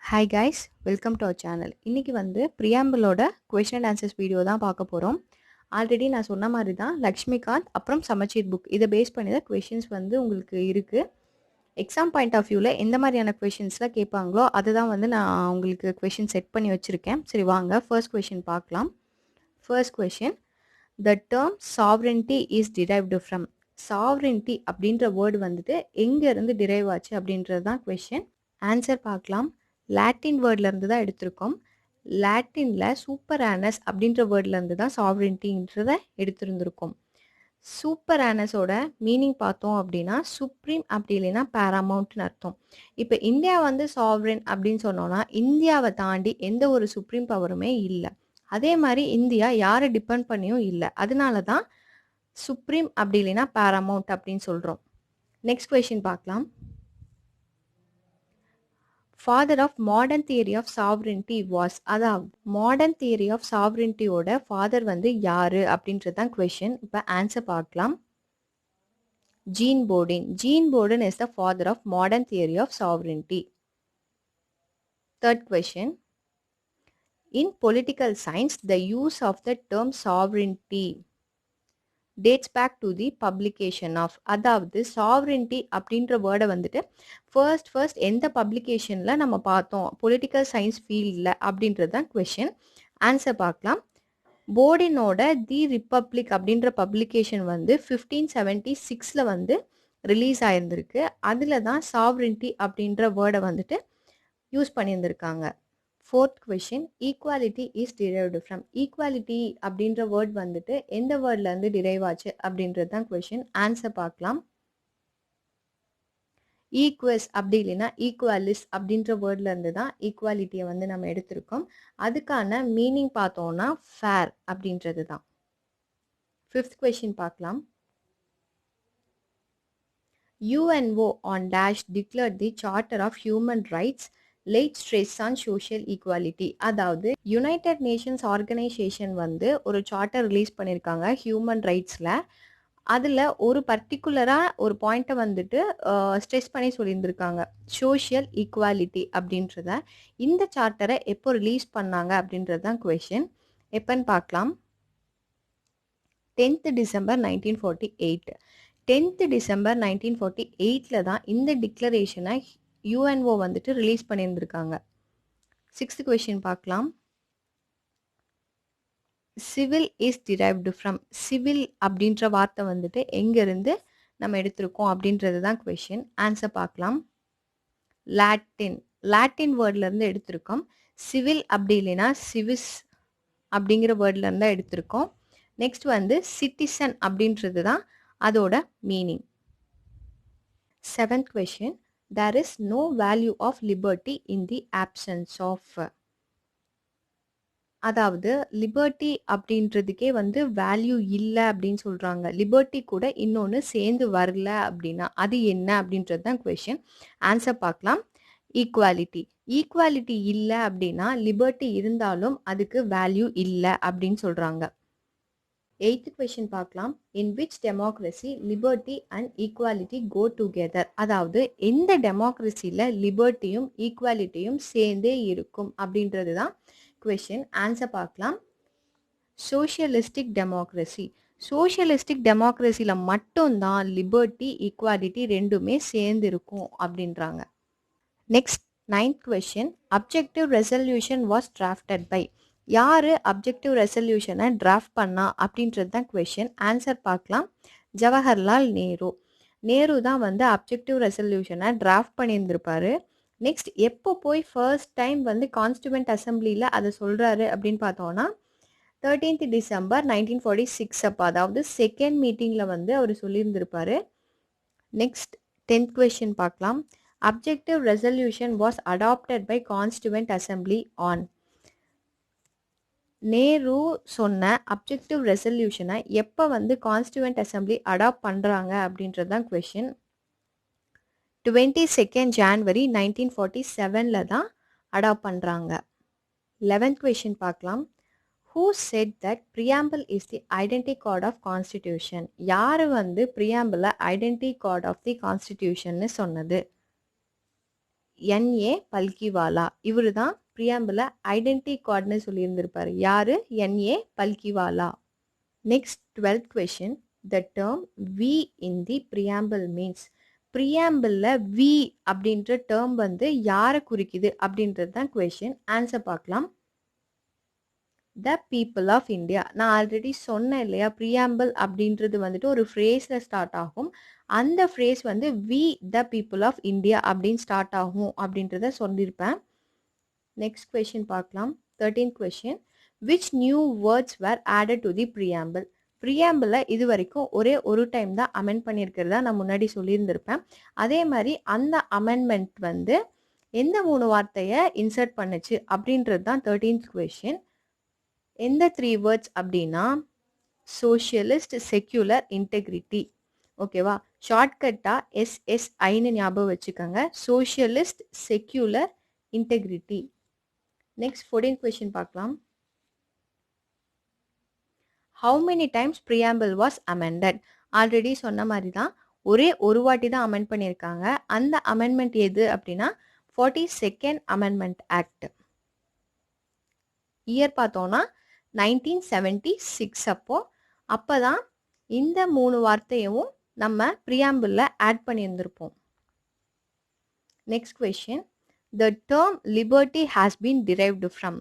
Hi guys, welcome to our channel. இன்றைக்கி வந்து ப்ரியாம்பிளோட கொஷின் அண்ட் ஆன்சர்ஸ் வீடியோ தான் பார்க்க போகிறோம். ஆல்ரெடி நான் சொன்ன மாதிரி தான் லக்ஷ்மிகாந்த் அப்புறம் சமச்சீர் புக் இதை பேஸ் பண்ணி தான் கொஷின்ஸ் வந்து உங்களுக்கு இருக்குது. எக்ஸாம் பாயிண்ட் ஆஃப் வியூவில் எந்த மாதிரியான கொஷின்ஸ்லாம் கேட்பாங்களோ அதை தான் வந்து நான் உங்களுக்கு கொஷின் செட் பண்ணி வச்சுருக்கேன். சரி வாங்க ஃபர்ஸ்ட் கொஷின் பார்க்கலாம். First question, the term சாவரின்டி is derived from. சாவரின்டி அப்படின்ற வேர்டு வந்துட்டு எங்கேருந்து டிரைவ் ஆச்சு அப்படின்றது தான் கொஷின். ஆன்சர் பார்க்கலாம். லாட்டின் வேர்ட்லேருந்து தான் எடுத்திருக்கோம். லாட்டினில் சூப்பர் ஆனஸ் அப்படின்ற வேர்ட்லேருந்து தான் சாவரின்ட்டின்றத எடுத்திருந்திருக்கோம். சூப்பர் ஆனஸோட மீனிங் பார்த்தோம் அப்படின்னா சுப்ரீம் அப்படி இல்லைன்னா பேராமவுண்ட்னு அர்த்தம். இப்போ இந்தியா வந்து சாவரின் அப்படின்னு சொன்னோன்னா இந்தியாவை தாண்டி எந்த ஒரு சுப்ரீம் பவருமே இல்லை. அதே மாதிரி இந்தியா யாரை டிபெண்ட் பண்ணியும் இல்லை. அதனால தான் சுப்ரீம் அப்படி இல்லைன்னா பேராமவுண்ட் அப்படின்னு சொல்கிறோம். நெக்ஸ்ட் கொஷின் பார்க்கலாம். Father of modern theory of sovereignty was. அதாவது மாடர்ன் தியரி ஆஃப் சாவரின்டியோட ஃபாதர் வந்து யாரு அப்படின்றது தான் கொஷின். இப்போ ஆன்சர் பார்க்கலாம். Jean Bodin. Jean Bodin is the father of modern theory of sovereignty. Third question, in political science the use of the term sovereignty dates back to the publication of. அதாவது சாவரின்டி அப்படின்ற வேர்டை வந்துட்டு first எந்த பப்ளிகேஷனில் நம்ம பார்த்தோம் political science ஃபீல்டில் அப்படின்றது தான் கொஷின். ஆன்சர் பார்க்கலாம். போர்டினோட தி ரிப்பப்ளிக் அப்படின்ற பப்ளிகேஷன் வந்து 1576 வந்து ரிலீஸ் ஆயிருந்திருக்கு. அதில் தான் சாவரின்டி அப்படின்ற வேர்டை வந்துட்டு யூஸ் பண்ணியிருந்திருக்காங்க. Fourth question, equality is derived from. Equality அப்படின்ற வேர்ட் வந்துட்டு எந்த வேர்ட்லேருந்து டிரைவ் ஆச்சு அப்படின்றது தான் கொஷின். ஆன்சர் பார்க்கலாம். ஈக்குவஸ் அப்படி இல்லைன்னா ஈக்குவலிஸ் அப்படின்ற வேர்ட்லேருந்து தான் ஈக்குவாலிட்டியை வந்து நம்ம எடுத்திருக்கோம். அதுக்கான மீனிங் பார்த்தோம்னா ஃபேர் அப்படின்றது தான். ஃபிஃப்த் கொஷின் பார்க்கலாம். UNO on dash declared the Charter of Human Rights late stress on social equality. அதாவது யுனைடெட் நேஷன்ஸ் ஆர்கனைசேஷன் வந்து ஒரு சார்ட்டர் ரிலீஸ் பண்ணியிருக்காங்க ஹியூமன் ரைட்ஸில். அதில் ஒரு பர்டிகுலராக ஒரு பாயிண்ட்டை வந்துட்டு ஸ்ட்ரெஸ் பண்ணி சொல்லியிருந்திருக்காங்க, சோஷியல் ஈக்குவாலிட்டி அப்படின்றத. இந்த சார்ட்டரை எப்போ ரிலீஸ் பண்ணாங்க அப்படின்றது தான் கொஷின். எப்போன்னு பார்க்கலாம். 10th December 1948. 10th December 1948 தான் இந்த டிக்ளரேஷனை UNO வந்துட்டு ரிலீஸ் பண்ணியிருந்திருக்காங்க. சிக்ஸ்த் கொஷின் பார்க்கலாம். Civil is derived from. Civil அப்படின்ற வார்த்தை வந்துட்டு எங்கேருந்து நம்ம எடுத்திருக்கோம் அப்படின்றது தான் கொஷின். ஆன்சர் பார்க்கலாம். லாட்டின். லாட்டின் வேர்ட்லேருந்து எடுத்திருக்கோம். சிவில் அப்படி இல்லைன்னா சிவிஸ் அப்படிங்கிற வேர்ட்லேருந்து தான் எடுத்திருக்கோம். நெக்ஸ்ட் வந்து சிட்டிசன் அப்படின்றது தான் அதோட meaning. Seventh question, there is no value of liberty in the absence of. அதாவது லிபர்ட்டி அப்படின்றதுக்கே வந்து வேல்யூ இல்லை அப்படின்னு சொல்கிறாங்க. லிபர்ட்டி கூட இன்னொன்று சேர்ந்து வரல அப்படின்னா அது என்ன அப்படின்றது தான் கொஷின். ஆன்சர் பார்க்கலாம். ஈக்குவாலிட்டி. ஈக்குவாலிட்டி இல்லை அப்படின்னா லிபர்ட்டி இருந்தாலும் அதுக்கு வேல்யூ இல்லை அப்படின்னு சொல்கிறாங்க. எய்த் கொஷின் பார்க்கலாம். In which democracy liberty and equality go together. அதாவது எந்த டெமோக்ரஸியில் லிபர்ட்டியும் ஈக்குவாலிட்டியும் சேர்ந்தே இருக்கும் அப்படின்றது தான் கொஷின். ஆன்சர் பார்க்கலாம். Socialistic democracy. சோஷியலிஸ்டிக் டெமோக்ரஸியில் மட்டும்தான் லிபர்ட்டி ஈக்குவாலிட்டி ரெண்டுமே சேர்ந்து இருக்கும் அப்படின்றாங்க. Next 9th question, objective resolution was drafted by. யார் அப்ஜெக்டிவ் ரெசல்யூஷனை டிராஃப்ட் பண்ணா அப்படின்றது தான் கொஷின். ஆன்சர் பார்க்கலாம். ஜவஹர்லால் நேரு. நேரு தான் வந்து அப்ஜெக்டிவ் ரெசல்யூஷனை டிராஃப்ட் பண்ணியிருந்திருப்பாரு. நெக்ஸ்ட் எப்போ போய் ஃபர்ஸ்ட் டைம் வந்து கான்ஸ்டியூவன்ட் அசம்பிளியில் அதை சொல்கிறாரு அப்படின்னு பார்த்தோன்னா 13th December 1946 அப்போ, அதாவது செகண்ட் மீட்டிங்கில் வந்து அவர் சொல்லியிருந்திருப்பாரு. நெக்ஸ்ட் 10th கொஷின் பார்க்கலாம். Objective resolution was adopted by constituent assembly on. Nehru சொன்ன அப்ஜெக்டிவ் ரெசல்யூஷனை எப்போ வந்து கான்ஸ்டியூவன்ட் அசம்பிளி அடாப்ட் பண்ணுறாங்க அப்படின்றது தான் கொஷின். 22nd January 1947 தான் அடாப்ட் பண்ணுறாங்க. 11th கொஷின் பார்க்கலாம். Who said that preamble is the identity card of constitution. யார் வந்து ப்ரியாம்பிளை ஐடென்டி கார்டு ஆஃப் தி கான்ஸ்டிடியூஷன்னு சொன்னது? என்ஏ பல்கிவாலா. இவர் தான் ப்ரியாம்பிள ஐடென்டி கார்டுன்னு சொல்லியிருந்திருப்பாரு. யாரு? N A Palkhivala. Next 12th question. The term we in the preamble means. ப்ரியாம்பிளில் வி அப்படின்ற டேர்ம் வந்து யாரை குறிக்குது அப்படின்றது தான் கொஷின். ஆன்சர் பார்க்கலாம். The people of India. நான் ஆல்ரெடி சொன்னேன் இல்லையா, ப்ரியாம்பிள் அப்படின்றது வந்துட்டு ஒரு ஃப்ரேஸில் ஸ்டார்ட் ஆகும். அந்த ஃப்ரேஸ் வந்து we the people of India அப்படின்னு ஸ்டார்ட் ஆகும் அப்படின்றத சொல்லியிருப்பேன். நெக்ஸ்ட் கொஷின் பார்க்கலாம். 13th question. Which new words were added to the preamble? ப்ரியாம்பிளை இது வரைக்கும் ஒரே ஒரு டைம் தான் அமெண்ட் பண்ணியிருக்கிறதா நான் முன்னாடி சொல்லியிருந்திருப்பேன். அதே மாதிரி அந்த அமெண்ட்மெண்ட் வந்து எந்த 3 வார்த்தையை இன்சர்ட் பண்ணுச்சு அப்படின்றது தான் 13th question. எந்த 3 வேர்ட்ஸ் அப்படின்னா சோஷியலிஸ்ட், செக்யூலர், இன்டெகிரிட்டி. ஓகேவா? ஷார்ட்கட்டாக SSIன்னு ஞாபகம் வச்சுக்கோங்க. Socialist, secular, integrity. Next 14th question பார்க்கலாம். How many times preamble was amended? Already சொன்ன மாதிரி தான் ஒரே ஒரு வாட்டி தான் அமெண்ட் பண்ணியிருக்காங்க. அந்த அமெண்ட்மெண்ட் எது அப்படின்னா 42nd அமெண்ட்மெண்ட் ஆக்ட். இயர் பார்த்தோன்னா 1976. அப்போ தான் இந்த 3 வார்த்தையும் நம்ம ப்ரியாம்பிளில் ஆட் பண்ணியிருந்திருப்போம். Next question. The term liberty has been derived from.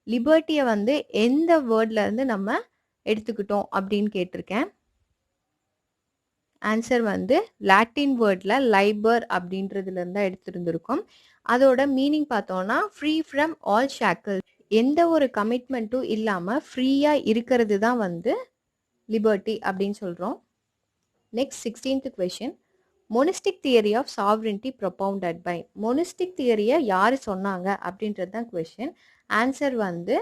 லிபர்ட்டியை வந்து எந்த வேர்ட்ல இருந்து நம்ம எடுத்துக்கிட்டோம் அப்படின்னு கேட்டிருக்கேன். ஆன்சர் வந்து லாட்டின் வேர்டில் லைபர் அப்படின்றதுல இருந்தால் எடுத்துருந்துருக்கோம். அதோட மீனிங் பார்த்தோன்னா ஃப்ரீ ஃப்ரம் ஆல் ஷேக்கிள். எந்த ஒரு கமிட்மெண்ட்டும் இல்லாமல் ஃப்ரீயாக இருக்கிறது தான் வந்து லிபர்ட்டி அப்படின்னு சொல்கிறோம். Next 16th question. Monistic theory of sovereignty propounded by. Monistic தியரியை யார் சொன்னாங்க அப்படின்றது தான் கொஷின். ஆன்சர் வந்து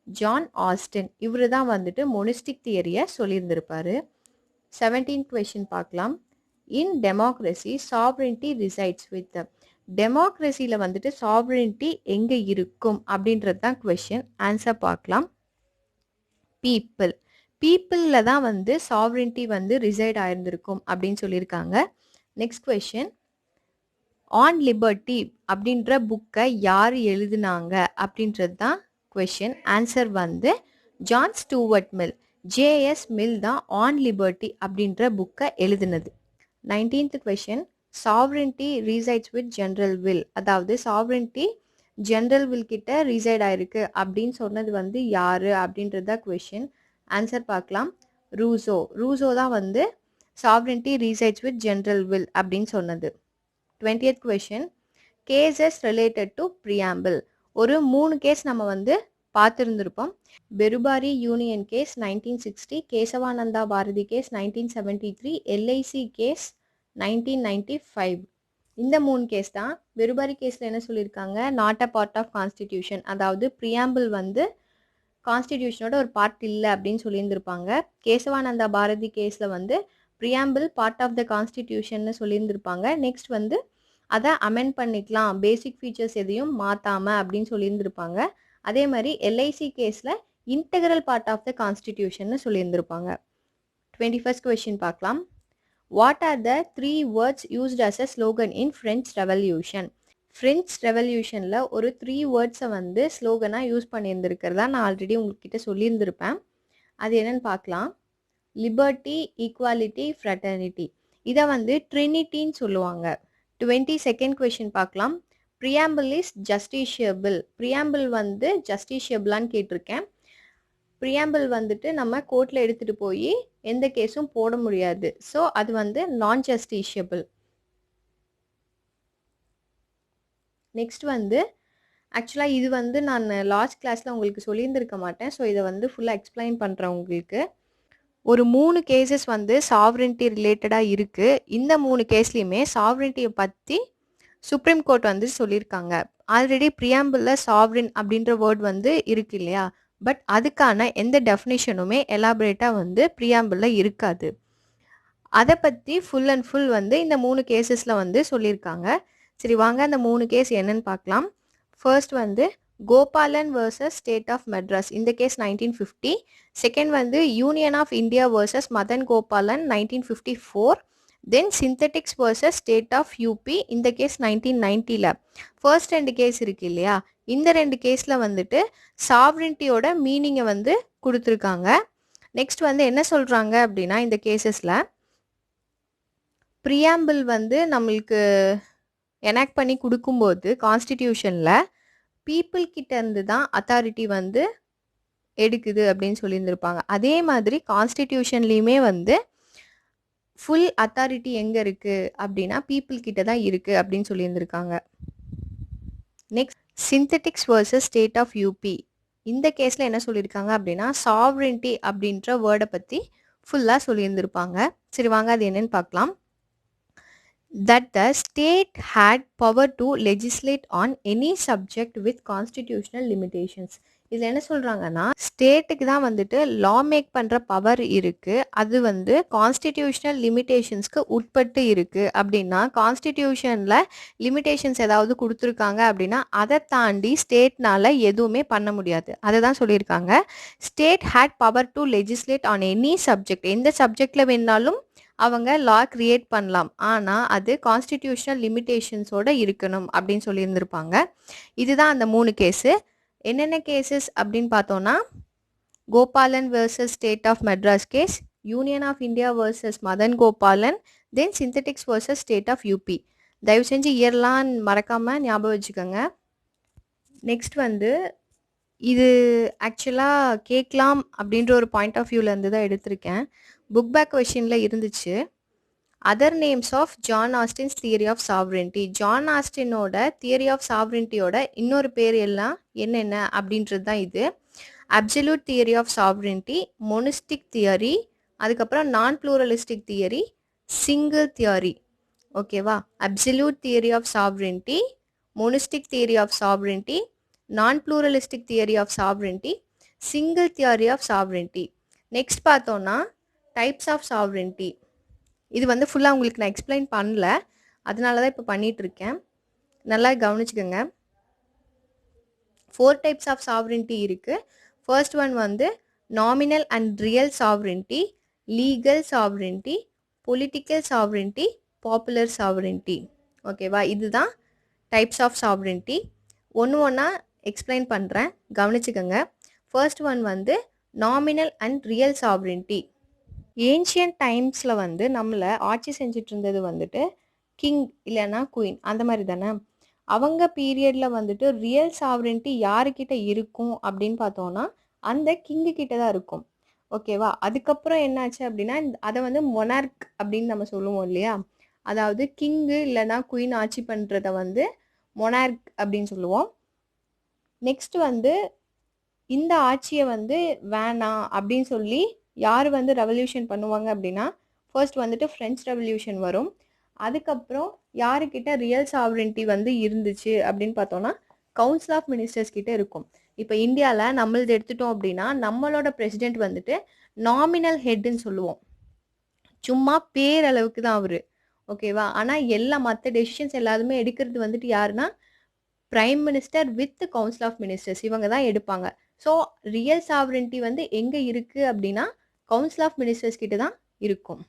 ஜான் ஆஸ்டின். இவர் தான் வந்துட்டு மொனிஸ்டிக் தியரியை சொல்லியிருந்திருப்பாரு. 17th question பார்க்கலாம். In democracy sovereignty resides with. டெமோக்ரஸியில் வந்துட்டு சாவரின்டி எங்கே இருக்கும் அப்படின்றது தான் கொஷின். ஆன்சர் பார்க்கலாம். பீப்புள். பீப்புளில் தான் வந்து சாவரின்டி வந்து ரிசைட் ஆயிருந்திருக்கும் அப்படின்னு சொல்லியிருக்காங்க. Next question. ஆன் லிபர்ட்டி அப்படின்ற புக்கை யார் எழுதுனாங்க அப்படின்றது தான் கொஷின். ஆன்சர் வந்து John Stuart Mill. JS Mill தான் ஆன் லிபர்ட்டி அப்படின்ற புக்கை எழுதுனது. 19th question. Sovereignty resides with general will. அதாவது சாவரின்டி ஜென்ரல் வில் கிட்ட ரீசைட் ஆயிருக்கு அப்படின்னு சொன்னது வந்து யாரு அப்படின்றது தான் கொஷின். ஆன்சர் பார்க்கலாம். ரூசோ. ரூசோ தான் வந்து sovereignty resides with general will அப்படின்னு சொன்னது. 20th question. Cases related to preamble. ஒரு 3 கேஸ் நம்ம வந்து பார்த்துருந்துருப்போம். Berubari union case 1960, Kesavananda Bharati case 1973, LIC case 1995. இந்த 3 கேஸ் தான். பெருபாரி கேஸில் என்ன சொல்லியிருக்காங்க? Not a part of constitution. அதாவது ப்ரியாம்பிள் வந்து கான்ஸ்டிடியூஷனோட ஒரு பார்ட் இல்லை அப்படின்னு சொல்லியிருந்திருப்பாங்க. கேசவானந்தா பாரதி கேஸில் வந்து ப்ரியாம்பிள் பார்ட் ஆஃப் த கான்ஸ்டிடியூஷன்னு சொல்லியிருந்திருப்பாங்க. நெக்ஸ்ட் வந்து அதை அமெண்ட் பண்ணிக்கலாம், பேசிக் ஃபீச்சர்ஸ் எதையும் மாற்றாமல் அப்படின்னு சொல்லியிருந்திருப்பாங்க. அதே மாதிரி எல்ஐசி கேஸில் இன்டெக்ரல் பார்ட் ஆஃப் த கான்ஸ்டிடியூஷன்னு சொல்லியிருந்திருப்பாங்க. 21st question பார்க்கலாம். What are the 3 words used as a slogan in French revolution? ஃப்ரெஞ்ச் ரெவல்யூஷனில் ஒரு 3 வேர்ட்ஸை வந்து ஸ்லோகனாக யூஸ் பண்ணியிருந்திருக்கிறதா நான் ஆல்ரெடி உங்ககிட்ட சொல்லியிருந்திருப்பேன். அது என்னன்னு பார்க்கலாம். Liberty, equality, fraternity. இதை வந்து ட்ரினிட்டின்னு சொல்லுவாங்க. 22nd question பார்க்கலாம். Preamble is ஜஸ்டிஷியபிள். ப்ரியாம்பிள் வந்து ஜஸ்டிஷியபிளான்னு கேட்டிருக்கேன். ப்ரியாம்பிள் வந்துட்டு நம்ம கோர்ட்டில் எடுத்துகிட்டு போய் எந்த கேஸும் போட முடியாது. ஸோ அது வந்து நான் ஜஸ்டிஷியபிள். நெக்ஸ்ட் வந்து ஆக்சுவலாக இது வந்து நான் லாஸ்ட் கிளாஸில் உங்களுக்கு சொல்லியிருந்திருக்க மாட்டேன். ஸோ இதை வந்து ஃபுல்லாக எக்ஸ்பிளைன் பண்ணுறேன் உங்களுக்கு. ஒரு 3 கேசஸ் வந்து சாவரின்டி ரிலேட்டடாக இருக்குது. இந்த 3 கேஸ்லையுமே சாவரின்டியை பற்றி சுப்ரீம் கோர்ட் வந்து சொல்லியிருக்காங்க. ஆல்ரெடி ப்ரியாம்பிளில் சாவரின் அப்படின்ற வேர்ட் வந்து இருக்கு இல்லையா, பட் அதுக்கான எந்த டெஃபினிஷனுமே எலாபரேட்டாக வந்து ப்ரியாம்பிளில் இருக்காது. அதை பற்றி ஃபுல் அண்ட் ஃபுல் வந்து இந்த 3 கேசஸில் வந்து சொல்லியிருக்காங்க. சரி வாங்க அந்த 3 கேஸ் என்னன்னு பார்க்கலாம். ஃபர்ஸ்ட் வந்து Gopalan versus state of Madras. இந்த கேஸ் 1950. செகண்ட் வந்து union of India versus Madan Gopalan 1954. Then synthetics versus state of UP, இந்த கேஸ் 1990ல். ஃபர்ஸ்ட் 2 கேஸ் இருக்கு இல்லையா, இந்த 2 கேஸில் வந்துட்டு சாவரிட்டியோட மீனிங்கை வந்து கொடுத்துருக்காங்க. நெக்ஸ்ட் வந்து என்ன சொல்கிறாங்க அப்படின்னா, இந்த கேசஸில் ப்ரியாம்பிள் வந்து நம்மளுக்கு எனாக்ட் பண்ணி கொடுக்கும்போது கான்ஸ்டிடியூஷனில் பீப்புள் கிட்ட இருந்து தான் அத்தாரிட்டி வந்து எடுக்குது அப்படின்னு சொல்லியிருந்திருப்பாங்க. அதே மாதிரி கான்ஸ்டிடியூஷன்லேயுமே வந்து ஃபுல் அத்தாரிட்டி எங்கே இருக்குது அப்படின்னா பீப்புள் கிட்ட தான் இருக்குது அப்படின்னு சொல்லியிருந்திருக்காங்க. Next synthetics versus state of UP, இந்த கேஸில் என்ன சொல்லியிருக்காங்க அப்படின்னா சாவரிட்டி அப்படின்ற வேர்டை பற்றி ஃபுல்லாக சொல்லியிருந்திருப்பாங்க. சரி வாங்க அது என்னன்னு பார்க்கலாம். That the state had power to legislate on any subject with constitutional limitations. இதில் என்ன சொல்கிறாங்கன்னா ஸ்டேட்டுக்கு தான் வந்துட்டு லா மேக் பண்ணுற பவர் இருக்குது, அது வந்து கான்ஸ்டிடியூஷனல் லிமிட்டேஷன்ஸ்க்கு உட்பட்டு இருக்குது. அப்படின்னா கான்ஸ்டிடியூஷனில் லிமிட்டேஷன்ஸ் ஏதாவது கொடுத்துருக்காங்க அப்படின்னா அதை தாண்டி ஸ்டேட்னால் எதுவுமே பண்ண முடியாது. அதை தான் சொல்லியிருக்காங்க. State had power to legislate on any subject, எந்த சப்ஜெக்டில் வேணாலும் அவங்க லா கிரியேட் பண்ணலாம், ஆனால் அது கான்ஸ்டிடியூஷனல் லிமிட்டேஷன்ஸோட இருக்கணும் அப்படின்னு சொல்லியிருந்திருப்பாங்க. இதுதான் அந்த 3 கேஸு. என்னென்ன கேசஸ் அப்படின்னு பார்த்தோன்னா Gopalan versus state of Madras case, union of India versus Madan Gopalan, then synthetics versus state of UP. தயவு செஞ்சு இயர்லாம் மறக்காமல் ஞாபகம் வச்சுக்கோங்க. நெக்ஸ்ட் வந்து இது ஆக்சுவலாக கேட்கலாம் அப்படின்ற ஒரு பாயிண்ட் ஆஃப் வியூலேருந்து தான் எடுத்திருக்கேன். புக் பேக் கொஷினில் இருந்துச்சு. Other names of John Austin's theory of sovereignty. John ஆஸ்டினோட தியரி ஆஃப் சாவரிட்டியோட இன்னொரு பேர் எல்லாம் என்னென்ன அப்படின்றது தான் இது. Absolute theory of sovereignty, monistic theory, அதுக்கப்புறம் non pluralistic theory, single theory. ஓகேவா, absolute theory of sovereignty, monistic theory of sovereignty, non pluralistic theory of sovereignty, single theory of sovereignty. Next பார்த்தோன்னா டைப்ஸ் ஆஃப் சாவரிட்டி. இது வந்து ஃபுல்லாக உங்களுக்கு நான் explain பண்ணல, அதனால தான் இப்போ பண்ணிகிட்ருக்கேன். நல்லா கவனிச்சுக்கோங்க. 4 டைப்ஸ் ஆஃப் சாவரிட்டி இருக்குது. ஃபர்ஸ்ட் ஒன் வந்து nominal and real sovereignty, legal sovereignty, political sovereignty, popular sovereignty. ஓகேவா, இதுதான் டைப்ஸ் ஆஃப் சாவரிட்டி. ஒன்று ஒன்றா எக்ஸ்பிளைன் பண்ணுறேன், கவனிச்சுக்கோங்க. ஃபர்ஸ்ட் ஒன் வந்து nominal and real sovereignty. Ancient டைம்ஸில் வந்து நம்மளை ஆட்சி செஞ்சுட்டு இருந்தது வந்துட்டு கிங் இல்லைன்னா குயின், அந்த மாதிரி தானே. அவங்க பீரியடில் வந்துட்டு ரியல் சாவரிட்டி யாருக்கிட்ட இருக்கும் அப்படின்னு பார்த்தோன்னா அந்த கிங்கு கிட்ட தான் இருக்கும். ஓகேவா, அதுக்கப்புறம் என்னாச்சு அப்படின்னா அதை வந்து மொனார்க் அப்படின்னு நம்ம சொல்லுவோம் இல்லையா, அதாவது கிங்கு இல்லைன்னா குயின் ஆட்சி பண்ணுறத வந்து மொனார்க் அப்படின்னு சொல்லுவோம். நெக்ஸ்ட் வந்து இந்த ஆட்சியை வந்து வேணாம் அப்படின்னு சொல்லி யார் வந்து ரெவல்யூஷன் பண்ணுவாங்க அப்படின்னா ஃபர்ஸ்ட் வந்துட்டு ஃப்ரெஞ்ச் ரெவல்யூஷன் வரும். அதுக்கப்புறம் யாருக்கிட்ட ரியல் சாவரிட்டி வந்து இருந்துச்சு அப்படின்னு பார்த்தோன்னா கவுன்சில் ஆஃப் மினிஸ்டர்ஸ் கிட்ட இருக்கும். இப்போ இந்தியாவில் நம்மளது எடுத்துட்டோம் அப்படின்னா நம்மளோட பிரசிடென்ட் வந்துட்டு நாமினல் ஹெட்னு சொல்லுவோம், சும்மா பேரளவுக்கு தான் அவர். ஓகேவா, ஆனால் எல்லா மற்ற டெசிஷன்ஸ் எல்லாருமே எடுக்கிறது வந்துட்டு யாருன்னா prime minister with council of ministers, இவங்க தான் எடுப்பாங்க. ஸோ ரியல் சாவரிட்டி வந்து எங்கே இருக்குது அப்படின்னா கவுன்சில் ஆஃப் மினிஸ்டர்ஸ் கிட்ட தான் இருக்கும்.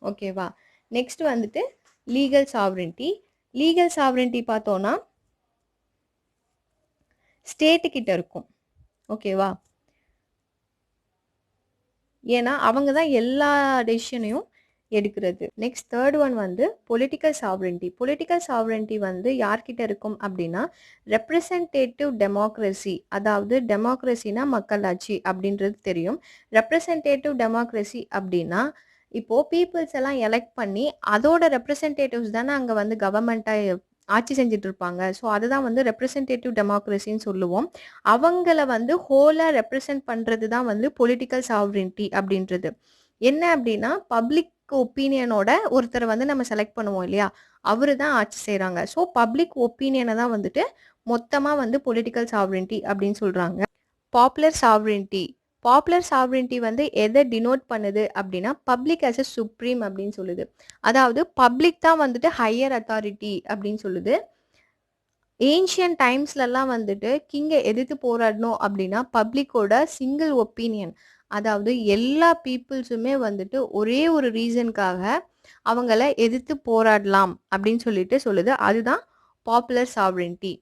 ஓகேவா, நெக்ஸ்ட் வந்துட்டு லீகல் சாவரிட்டி. லீகல் சாவரிட்டி பார்த்தோன்னா ஸ்டேட்டு கிட்ட இருக்கும். ஓகேவா, ஏன்னா அவங்க தான் எல்லா டெசிஷனையும் எடுக்கிறது. நெக்ஸ்ட் தேர்ட் ஒன் வந்து பொலிட்டிக்கல் சாவரிட்டி. பொலிட்டிக்கல் சாவரிட்டி வந்து யார்கிட்ட இருக்கும் அப்படின்னா ரெப்ரசன்டேட்டிவ் டெமோக்ரஸி, அதாவது டெமோக்ரஸினா மக்களாட்சி அப்படின்றது தெரியும். ரெப்ரசன்டேட்டிவ் டெமோக்ரஸி அப்படின்னா இப்போது பீப்புள்ஸ் எல்லாம் எலெக்ட் பண்ணி அதோட ரெப்ரசன்டேட்டிவ்ஸ் தானே அங்கே வந்து கவர்மெண்ட்டாக ஆட்சி செஞ்சுட்டு இருப்பாங்க. ஸோ அதுதான் வந்து ரெப்ரசன்டேட்டிவ் டெமோக்ரஸின்னு சொல்லுவோம். அவங்கள வந்து ஹோலாக ரெப்ரசன்ட் பண்ணுறது தான் வந்து பொலிட்டிக்கல் சாவரிட்டி அப்படின்றது. என்ன அப்படின்னா பப்ளிக் ஒப்பீனியனோட ஒருத்தரை வந்து நம்ம செலக்ட் பண்ணுவோம் இல்லையா, அவரு தான் ஆட்சி செய்கிறாங்க. ஸோ பப்ளிக் ஒப்பீனியனை தான் வந்துட்டு மொத்தமாக வந்து பொலிட்டிக்கல் சாவரிட்டி அப்படின்னு சொல்கிறாங்க. Popular sovereignty. பாப்புலர் சாவரிட்டி வந்து எதை டினோட் பண்ணுது அப்படின்னா பப்ளிக் ஆஸ் எ சுப்ரீம் அப்படின்னு சொல்லுது. அதாவது பப்ளிக் தான் வந்துட்டு ஹையர் அத்தாரிட்டி அப்படின்னு சொல்லுது. ஏன்ஷியன் டைம்ஸ்லலாம் வந்துட்டு கிங்கை எதிர்த்து போராடணும் அப்படின்னா பப்ளிக்கோட சிங்கிள் ஒப்பீனியன், அதாவது எல்லா பீப்புள்ஸுமே வந்துட்டு ஒரே ஒரு ரீசனுக்காக அவங்கள எதிர்த்து போராடலாம் அப்படின்னு சொல்லிட்டு சொல்லுது. அதுதான் பாப்புலர் சாவரின்டி.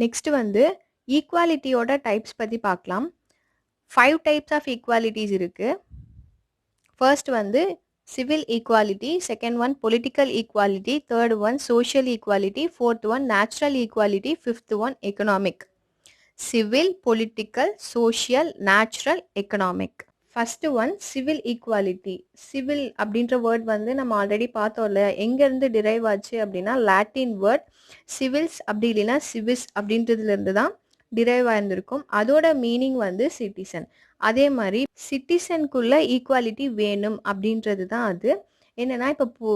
நெக்ஸ்ட் வந்து ஈக்குவாலிட்டியோட டைப்ஸ் பத்தி பார்க்கலாம். 5 டைப்ஸ் ஆஃப் ஈக்குவாலிட்டிஸ் இருக்கு. ஃபர்ஸ்ட் வந்து civil equality, second one political equality, third one social equality, fourth one natural equality, fifth one economic. Civil, political, social, natural, economic. First one civil equality. Civil அப்படின்ற word வந்து நம்ம already பார்த்தோம்ல, எங்கேருந்து drive ஆச்சு அப்படின்னா Latin word civils அப்படி இல்லைன்னா CVs அப்படின்றதுலேருந்து தான் டிரைவ் ஆயிருந்திருக்கும். அதோட மீனிங் வந்து சிட்டிசன். அதே மாதிரி சிட்டிசனுக்குள்ள ஈக்குவாலிட்டி வேணும் அப்படின்றது தான் அது. என்னன்னா இப்போ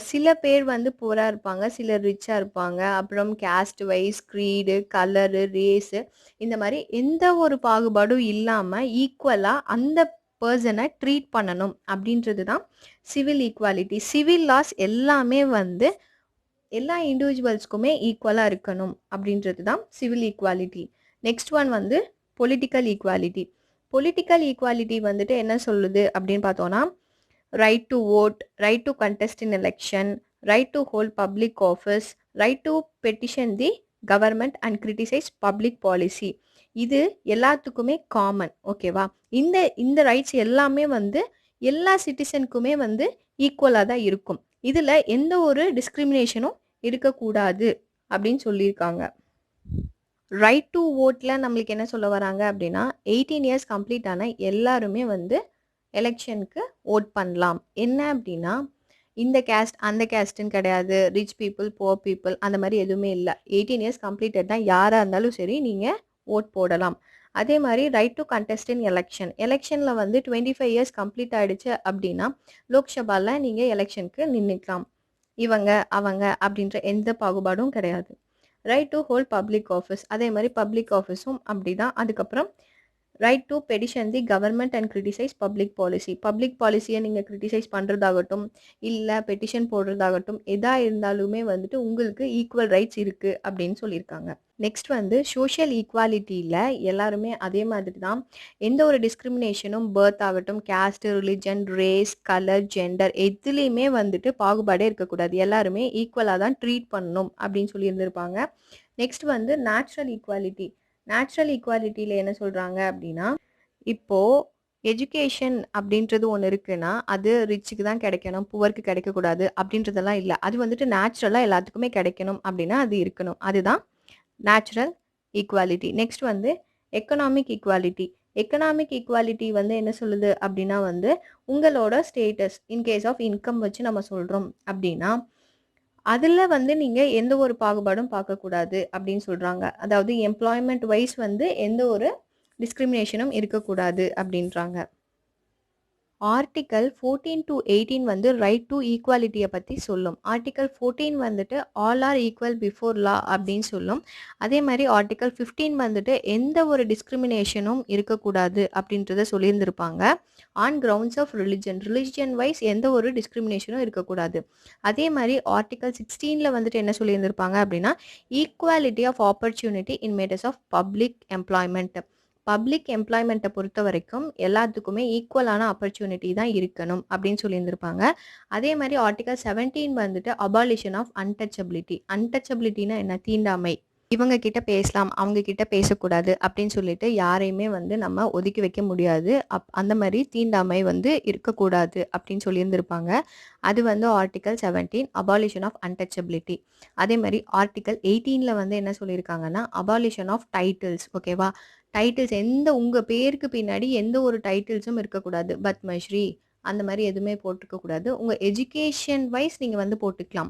சில பேர் வந்து புவராக இருப்பாங்க, சிலர் ரிச்சாக இருப்பாங்க, அப்புறம் caste wise, greed, colour, race, இந்த மாதிரி எந்த ஒரு பாகுபாடும் இல்லாமல் ஈக்குவலாக அந்த பர்சனை ட்ரீட் பண்ணணும் அப்படின்றது தான் சிவில் ஈக்குவாலிட்டி. சிவில் லாஸ் எல்லாமே வந்து எல்லா இண்டிவிஜுவல்ஸ்க்குமே ஈக்குவலாக இருக்கணும் அப்படின்றது தான் சிவில் ஈக்குவாலிட்டி. நெக்ஸ்ட் ஒன் வந்து பொலிட்டிக்கல் ஈக்குவாலிட்டி. பொலிட்டிக்கல் ஈக்குவாலிட்டி வந்துட்டு என்ன சொல்லுது அப்படின்னு பார்த்தோன்னா right to vote, right to contest in election, right to hold public office, right to petition the government and criticise public policy. இது எல்லாத்துக்குமே காமன். ஓகேவா? இந்த இந்த ரைட்ஸ் எல்லாமே வந்து எல்லா சிட்டிசனுக்குமே வந்து ஈக்குவலாக தான் இருக்கும். இதில் எந்த ஒரு டிஸ்கிரிமினேஷனும் இருக்கக்கூடாது அப்படின்னு சொல்லியிருக்காங்க. ரைட் டு ஓட்டில் நம்மளுக்கு என்ன சொல்ல வராங்க அப்படின்னா 18 இயர்ஸ் கம்ப்ளீட் ஆன எல்லாருமே வந்து எலெக்ஷனுக்கு ஓட் பண்ணலாம். என்ன அப்படின்னா இந்த கேஸ்ட் அந்த கேஸ்ட்டுன்னு கிடையாது, ரிச் பீப்புள் புவர் பீப்புள் அந்த மாதிரி எதுவுமே இல்லை. 18 இயர்ஸ் கம்ப்ளீட்டட் தான் யாராக இருந்தாலும் சரி நீங்கள் ஓட் போடலாம். அதே மாதிரி right to contest in election. எலெக்ஷனில் வந்து 25 இயர்ஸ் கம்ப்ளீட் ஆகிடுச்சு அப்படின்னா லோக்சபாவில் நீங்கள் எலெக்ஷனுக்கு நின்றுக்கலாம். இவங்க அவங்க அப்படின்ற எந்த பாகுபாடும் கிடையாது. Right to hold public office. அதே மாதிரி பப்ளிக் ஆஃபீஸும் அப்படி தான். அதுக்கப்புறம் right to petition the government and criticise public policy. Public பாலிசியை நீங்கள் கிரிட்டிசைஸ் பண்ணுறதாகட்டும் இல்லை பெட்டிஷன் போடுறதாகட்டும் எதாக இருந்தாலுமே வந்துட்டு உங்களுக்கு ஈக்குவல் ரைட்ஸ் இருக்குது அப்படின்னு சொல்லியிருக்காங்க. நெக்ஸ்ட் வந்து சோஷியல் ஈக்குவாலிட்டியில் எல்லாருமே அதே மாதிரி தான். எந்த ஒரு டிஸ்கிரிமினேஷனும் பர்த் ஆகட்டும், caste, religion, race, colour, gender எதுலேயுமே வந்துட்டு பாகுபாடே இருக்கக்கூடாது. எல்லாருமே ஈக்குவலாக தான் ட்ரீட் பண்ணணும் அப்படின்னு சொல்லியிருந்திருப்பாங்க. நெக்ஸ்ட் வந்து நேச்சுரல் ஈக்குவாலிட்டி. நேச்சுரல் ஈக்குவாலிட்டியில் என்ன சொல்கிறாங்க அப்படின்னா இப்போது எஜுகேஷன் அப்படின்றது ஒன்று இருக்குன்னா அது ரிச்சுக்கு தான் கிடைக்கணும், புவருக்கு கிடைக்கக்கூடாது அப்படின்றதெல்லாம் இல்லை. அது வந்துட்டு நேச்சுரலாக எல்லாத்துக்குமே கிடைக்கணும் அப்படின்னா அது இருக்கணும். அதுதான் நேச்சுரல் ஈக்குவாலிட்டி. நெக்ஸ்ட் வந்து எக்கனாமிக் ஈக்குவாலிட்டி. எக்கனாமிக் ஈக்குவாலிட்டி வந்து என்ன சொல்லுது அப்படின்னா வந்து உங்களோட ஸ்டேட்டஸ் இன்கேஸ் ஆஃப் இன்கம் வச்சு நம்ம சொல்கிறோம் அப்படின்னா அதில் வந்து நீங்கள் எந்த ஒரு பாகுபாடும் பார்க்கக்கூடாது அப்படின்னு சொல்கிறாங்க. அதாவது எம்ப்ளாய்மெண்ட் வைஸ் வந்து எந்த ஒரு டிஸ்கிரிமினேஷனும் இருக்கக்கூடாது அப்படின்றாங்க. ஆர்டிக்கல் 14 to 18 வந்து ரைட் டு ஈக்குவாலிட்டியை பற்றி சொல்லும். ஆர்டிக்கல் 14 வந்துட்டு all are equal before law அப்படின்னு சொல்லும். அதே மாதிரி ஆர்டிக்கல் 15 வந்துட்டு எந்த ஒரு டிஸ்கிரிமினேஷனும் இருக்கக்கூடாது அப்படின்றத சொல்லியிருந்திருப்பாங்க. On grounds of religion wise எந்த ஒரு டிஸ்கிரிமினேஷனும் இருக்கக்கூடாது. அதே மாதிரி ஆர்டிக்கல் 16 வந்துட்டு என்ன சொல்லியிருந்திருப்பாங்க அப்படின்னா equality of opportunity in matters of public employment. Public எம்ப்ளாய்மெண்ட்டை பொறுத்த வரைக்கும் எல்லாத்துக்குமே ஈக்குவலான ஆப்பர்ச்சுனிட்டி தான் இருக்கணும் அப்படின்னு சொல்லியிருந்திருப்பாங்க. அதே மாதிரி ஆர்டிகல் 17 வந்துட்டு அபாலிஷன் ஆஃப் அன்டச்சபிலிட்டி. அன்டச்சபிலிட்டினா என்ன? தீண்டாமை. இவங்க கிட்ட பேசலாம், அவங்க கிட்ட பேசக்கூடாது அப்படின்னு சொல்லிட்டு யாரையுமே வந்து நம்ம ஒதுக்கி வைக்க முடியாது. அந்த மாதிரி தீண்டாமை வந்து இருக்கக்கூடாது அப்படின்னு சொல்லியிருந்திருப்பாங்க. அது வந்து ஆர்டிகல் 17 அபாலிஷன் ஆஃப் அன்டச்சபிலிட்டி. அதே மாதிரி ஆர்டிகல் 18 வந்து என்ன சொல்லியிருக்காங்கன்னா அபாலிஷன் ஆஃப் டைட்டில்ஸ். ஓகேவா? டைட்டில்ஸ் எந்த உங்கள் பேருக்கு பின்னாடி எந்த ஒரு டைட்டில்ஸும் இருக்கக்கூடாது. பத்மஸ்ரீ அந்த மாதிரி எதுவுமே போட்டுக்கக்கூடாது. உங்கள் எஜுகேஷன் வைஸ் நீங்கள் வந்து போட்டுக்கலாம்.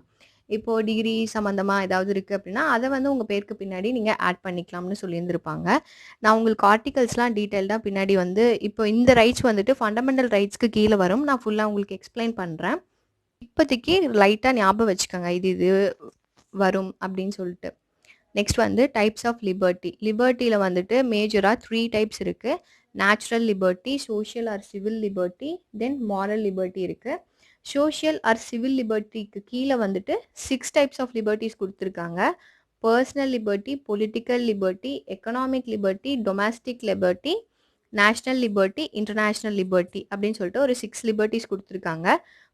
இப்போது டிகிரி சம்மந்தமாக ஏதாவது இருக்குது அப்படின்னா அதை வந்து உங்கள் பேருக்கு பின்னாடி நீங்கள் ஆட் பண்ணிக்கலாம்னு சொல்லியிருந்திருப்பாங்க. நான் உங்களுக்கு ஆர்டிகல்ஸ்லாம் டீட்டெயில்டாக பின்னாடி வந்து இப்போ இந்த ரைட்ஸ் வந்துட்டு ஃபண்டமெண்டல் ரைட்ஸ்க்கு கீழே வரும். நான் ஃபுல்லாக உங்களுக்கு எக்ஸ்பிளைன் பண்ணுறேன். இப்போதைக்கு லைட்டாக ஞாபகம் வச்சுக்கோங்க இது இது வரும் அப்படின்னு சொல்லிட்டு. நெக்ஸ்ட் வந்து டைப்ஸ் ஆஃப் லிபர்ட்டி. லிபர்ட்டியில் வந்துட்டு மேஜராக 3 டைப்ஸ் இருக்குது. Natural liberty, social R civil liberty, தென் மாரல் லிபர்ட்டி இருக்குது. சோஷியல் ஆர் சிவில் லிபர்ட்டிக்கு கீழே வந்துட்டு 6 டைப்ஸ் ஆஃப் லிபர்ட்டிஸ் கொடுத்துருக்காங்க. Personal liberty, political liberty, economic liberty, domestic liberty, national liberty, international liberty அப்படின்னு சொல்லிட்டு ஒரு 6 லிபர்ட்டிஸ் கொடுத்துருக்காங்க.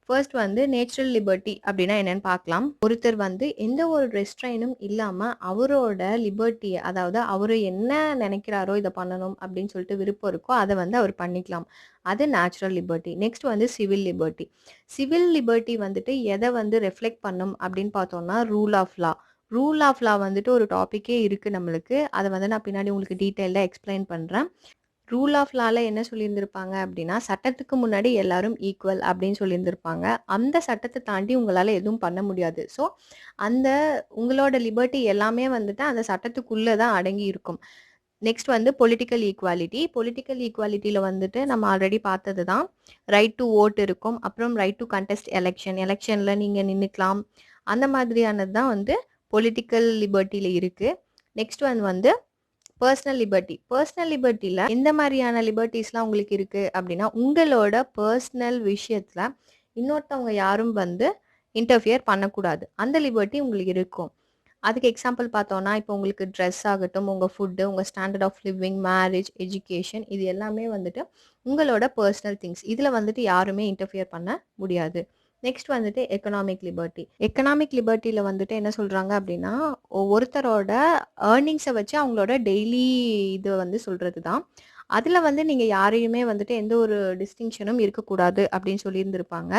ஃபர்ஸ்ட் வந்து நேச்சுரல் லிபர்ட்டி அப்படின்னா என்னன்னு பார்க்கலாம். ஒருத்தர் வந்து எந்த ஒரு ரெஸ்ட்ரைனும் இல்லாம அவரோட லிபர்ட்டிய, அதாவது அவரு என்ன நினைக்கிறாரோ இத பண்ணணும் அப்படின்னு சொல்லிட்டு விருப்பம் இருக்கோ அத வந்து அவர் பண்ணிக்கலாம். அது நேச்சுரல் லிபர்ட்டி. நெக்ஸ்ட் வந்து சிவில் லிபர்ட்டி. சிவில் லிபர்ட்டி வந்துட்டு எத வந்து ரெஃப்ளெக்ட் பண்ணும் அப்படின்னு பார்த்தோம்னா rule of law. Rule of law வந்துட்டு ஒரு டாபிக்கே இருக்கு நம்மளுக்கு. அத வந்து நான் பின்னாடி உங்களுக்கு டீட்டெயில்டா எக்ஸ்பிளைன் பண்றேன். ரூல் ஆஃப் லால என்ன சொல்லியிருந்திருப்பாங்க அப்படின்னா, சட்டத்துக்கு முன்னாடி எல்லாரும் ஈக்குவல் அப்படின்னு சொல்லியிருந்திருப்பாங்க. அந்த சட்டத்த தாண்டி உங்களால எதுவும் பண்ண முடியாது. ஸோ, அந்த உங்களோட லிபர்ட்டி எல்லாமே வந்துட்டு அந்த சட்டத்துக்குள்ள தான் அடங்கி இருக்கும். நெக்ஸ்ட் வந்து பொலிட்டிக்கல் ஈக்குவாலிட்டி. பொலிட்டிக்கல் ஈக்குவாலிட்டில வந்துட்டு நம்ம ஆல்ரெடி பார்த்தது தான். ரைட் டூ வோட் இருக்கும். அப்புறம் ரைட் டூ கன்டெஸ்ட் எலெக்ஷன். எலெக்ஷன்ல நீங்க நின்னுக்கலாம். அந்த மாதிரியானது தான் வந்து பொலிட்டிக்கல் லிபர்ட்டில இருக்கு. நெக்ஸ்ட் ஒன் வந்து பர்சனல் லிபர்ட்டி. பர்சனல் லிபர்ட்டில எந்த மாதிரியான லிபர்ட்டீஸ்லாம் உங்களுக்கு இருக்கு அப்படின்னா, உங்களோட பர்சனல் விஷயத்துல இன்னொருத்தவங்க யாரும் வந்து இன்டர்ஃபியர் பண்ணக்கூடாது. அந்த லிபர்ட்டி உங்களுக்கு இருக்கும். அதுக்கு எக்ஸாம்பிள் பார்த்தோம்னா, இப்போ உங்களுக்கு ட்ரெஸ் ஆகட்டும், உங்க ஃபுட்டு, உங்க standard of living, marriage, education இது எல்லாமே வந்துட்டு உங்களோட பர்சனல் திங்ஸ். இதுல வந்துட்டு யாருமே இன்டர்ஃபியர் பண்ண முடியாது. நெக்ஸ்ட் வந்துட்டு எக்கனாமிக் லிபர்ட்டி. எக்கனாமிக் லிபர்ட்டில வந்துட்டு என்ன சொல்றாங்க அப்படின்னா, ஒருத்தரோட ஏர்னிங்ஸை வச்சு அவங்களோட டெய்லி இது வந்து சொல்றது தான். அதுல வந்து நீங்க யாரையுமே வந்துட்டு எந்த ஒரு டிஸ்டிங்ஷனும் இருக்கக்கூடாது அப்படின்னு சொல்லியிருந்திருப்பாங்க.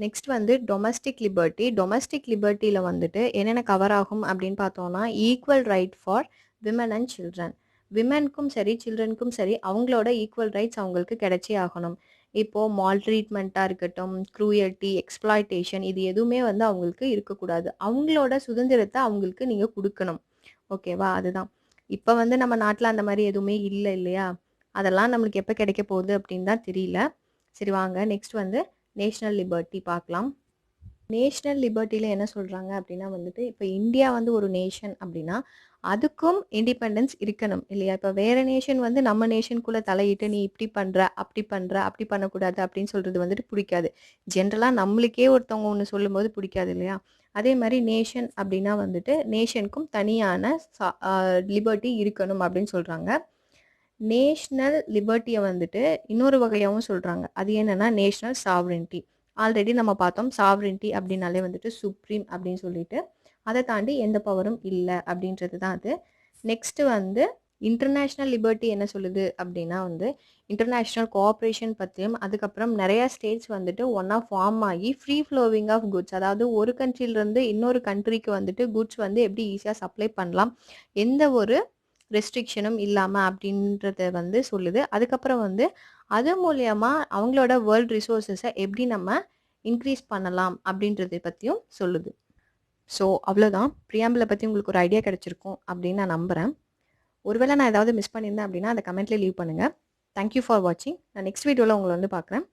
நெக்ஸ்ட் வந்து டொமஸ்டிக் லிபர்ட்டி. டொமஸ்டிக் லிபர்ட்டில வந்துட்டு என்னென்ன கவர் ஆகும் அப்படின்னு பார்த்தோம்னா, equal right for women and children. விமனுக்கும் சரி சில்ட்ரனுக்கும் சரி அவங்களோட ஈக்குவல் ரைட்ஸ் அவங்களுக்கு கிடைச்சே ஆகணும். இப்போ மால் ட்ரீட்மெண்ட்டாக இருக்கட்டும், க்ரூயல்ட்டி, எக்ஸ்ப்ளாய்டேஷன் இது எதுவுமே வந்து அவங்களுக்கு இருக்கக்கூடாது. அவங்களோட சுதந்திரத்தை அவங்களுக்கு நீங்கள் கொடுக்கணும். ஓகேவா? அதுதான். இப்போ வந்து நம்ம நாட்டில் அந்த மாதிரி எதுவுமே இல்லை இல்லையா? அதெல்லாம் நம்மளுக்கு எப்போ கிடைக்க போகுது அப்படின்னு தான் தெரியல. சரி வாங்க நெக்ஸ்ட் வந்து நேஷ்னல் லிபர்ட்டி பார்க்கலாம். நேஷ்னல் லிபர்ட்டியில் என்ன சொல்கிறாங்க அப்படின்னா வந்துட்டு, இப்போ இந்தியா வந்து ஒரு நேஷன் அப்படின்னா அதுக்கும் இண்டிபெண்டன்ஸ் இருக்கணும் இல்லையா? இப்போ வேற நேஷன் வந்து நம்ம நேஷனுக்குள்ளே தலையிட்டு நீ இப்படி பண்ணுற அப்படி பண்ணுற அப்படி பண்ணக்கூடாது அப்படின்னு சொல்கிறது வந்துட்டு பிடிக்காது. ஜென்ரலாக நம்மளுக்கே ஒருத்தவங்க ஒன்று சொல்லும்போது பிடிக்காது இல்லையா? அதே மாதிரி நேஷன் அப்படின்னா வந்துட்டு நேஷனுக்கும் தனியான லிபர்ட்டி இருக்கணும் அப்படின்னு சொல்கிறாங்க. நேஷ்னல் லிபர்ட்டியை வந்துட்டு இன்னொரு வகையாகவும் சொல்கிறாங்க. அது என்னன்னா நேஷ்னல் சாவரின்ட்டி. ஆல்ரெடி நம்ம பார்த்தோம் சாவரின்ட்டி அப்படின்னாலே வந்துட்டு சுப்ரீம் அப்படின்னு சொல்லிட்டு அதை தாண்டி எந்த பவரும் இல்லை அப்படின்றது தான் அது. நெக்ஸ்ட் வந்து இன்டர்நேஷ்னல் லிபர்ட்டி என்ன சொல்லுது அப்படின்னா வந்து இன்டர்நேஷ்னல் கோஆப்ரேஷன் பற்றியும், அதுக்கப்புறம் நிறைய ஸ்டேட்ஸ் வந்துட்டு ஒன்றா ஃபார்ம் ஆகி ஃப்ரீ ஃப்ளோவிங் ஆஃப் குட்ஸ், அதாவது ஒரு கண்ட்ரிலிருந்து இன்னொரு கண்ட்ரிக்கு வந்துட்டு குட்ஸ் வந்து எப்படி ஈஸியாக சப்ளை பண்ணலாம் எந்த ஒரு ரெஸ்ட்ரிக்ஷனும் இல்லாமல் அப்படின்றத வந்து சொல்லுது. அதுக்கப்புறம் வந்து அது மூலயமா அவங்களோட வேர்ல்ட் ரிசோர்ஸஸை எப்படி நம்ம இன்க்ரீஸ் பண்ணலாம் அப்படின்றத பற்றியும் சொல்லுது. ஸோ அவ்வளோதான். ப்ரியாம்பிளை பற்றி உங்களுக்கு ஒரு ஐடியா கிடைச்சிருக்கும் அப்படின்னு நான் நம்புகிறேன். ஒருவேளை நான் ஏதாவது மிஸ் பண்ணியிருந்தேன் அப்படின்னா அதை கமெண்ட்லேயே லீவ் பண்ணுங்கள். தேங்க்யூ ஃபார் வாட்சிங். நான் நெக்ஸ்ட் வீடியோவில் உங்களை வந்து பார்க்குறேன்.